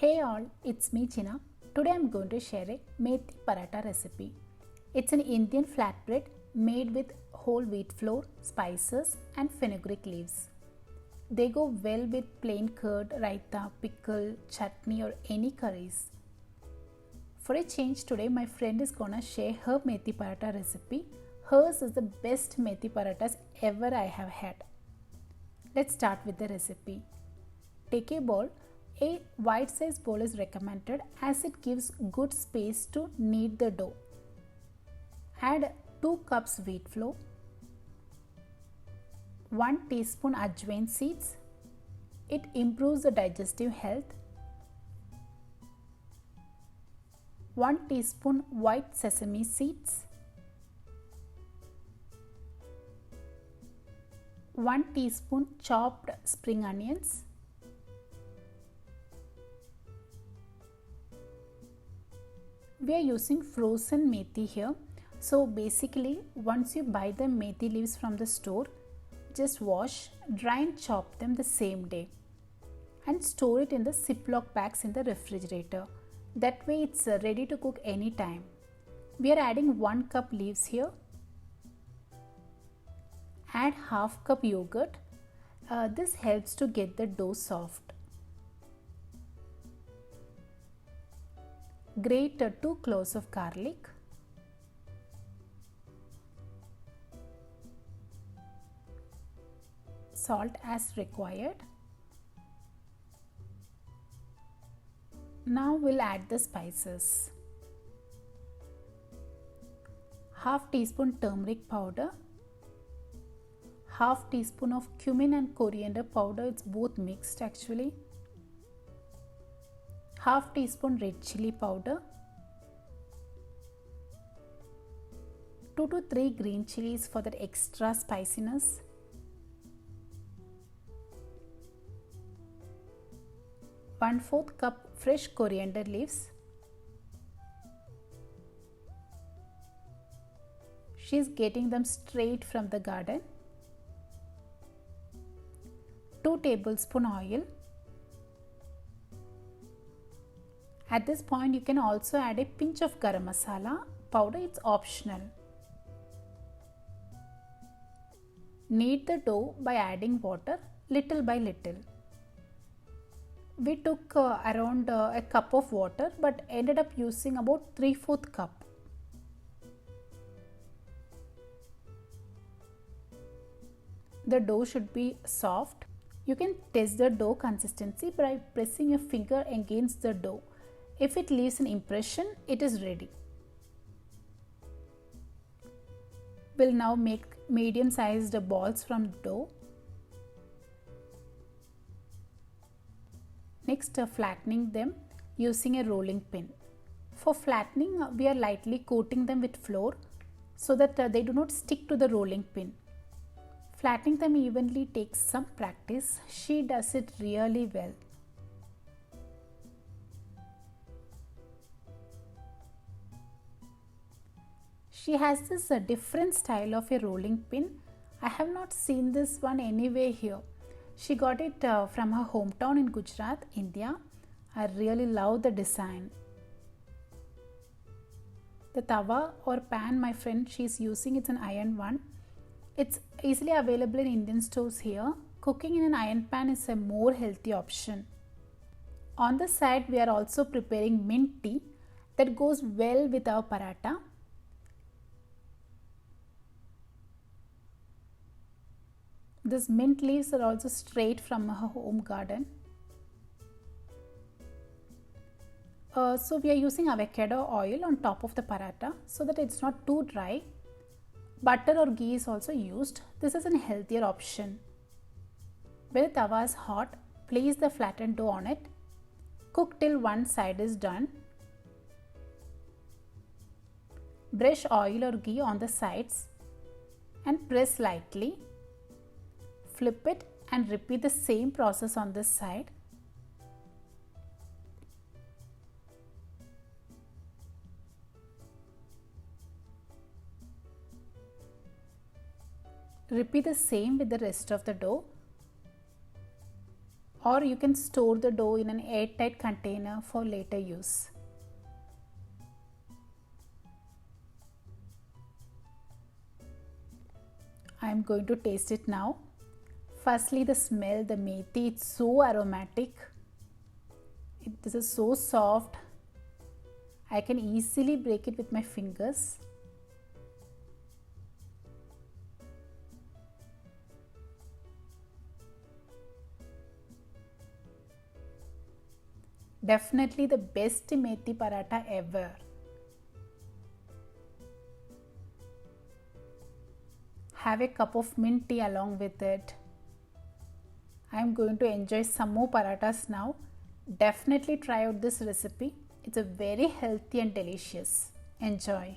Hey all, it's me China. Today I'm going to share a methi paratha recipe. It's an Indian flatbread made with whole wheat flour, spices and fenugreek leaves. They go well with plain curd, raita, pickle, chutney or any curries. For a change today my friend is gonna share her methi paratha recipe. Hers is the best methi parathas ever I have had. Let's start with the recipe. Take a bowl. A wide size bowl is recommended as it gives good space to knead the dough. Add 2 cups wheat flour, 1 teaspoon ajwain seeds. It improves the digestive health. 1 teaspoon white sesame seeds. 1 teaspoon chopped spring onions. We are using frozen methi here. So basically once you buy the methi leaves from the store, just wash, dry and chop them the same day and store it in the Ziploc bags in the refrigerator. That way it's ready to cook anytime. We are adding 1 cup leaves here. Add half cup yogurt. This helps to get the dough soft. Grate 2 cloves of garlic. Salt as required. Now we'll add the spices. Half teaspoon turmeric powder. Half teaspoon of cumin and coriander powder. It's both mixed actually. Half teaspoon red chili powder, 2 to 3 green chilies for that extra spiciness, one-fourth cup fresh coriander leaves. She's getting them straight from the garden. 2 tablespoon oil. At this point you can also add a pinch of garam masala powder, it's optional. Knead the dough by adding water little by little. We took around a cup of water but ended up using about 3/4 cup. The dough should be soft. You can test the dough consistency by pressing your finger against the dough. If it leaves an impression, it is ready. We'll now make medium-sized balls from dough. Next, flattening them using a rolling pin. For flattening, we are lightly coating them with flour so that they do not stick to the rolling pin. Flattening them evenly takes some practice. She does it really well. She has this different style of a rolling pin. I have not seen this one anywhere here. She got it from her hometown in Gujarat, India. I really love the design. The tawa or pan my friend she's using, it's an iron one. It's easily available in Indian stores here. Cooking in an iron pan is a more healthy option. On the side we are also preparing mint tea that goes well with our paratha. These mint leaves are also straight from her home garden. So we are using avocado oil on top of the paratha so that it's not too dry. Butter or ghee is also used. This is a healthier option. When the tawa is hot, place the flattened dough on it. Cook till one side is done. Brush oil or ghee on the sides and press lightly. Flip it and repeat the same process on this side. Repeat the same with the rest of the dough. or you can store the dough in an airtight container for later use. I am going to taste it now. Firstly, the smell, the methi, it's so aromatic. This is so soft. I can easily break it with my fingers. Definitely the best methi paratha ever. Have a cup of mint tea along with it. I am going to enjoy some more parathas now. Definitely try out this recipe. It's a very healthy and delicious. Enjoy.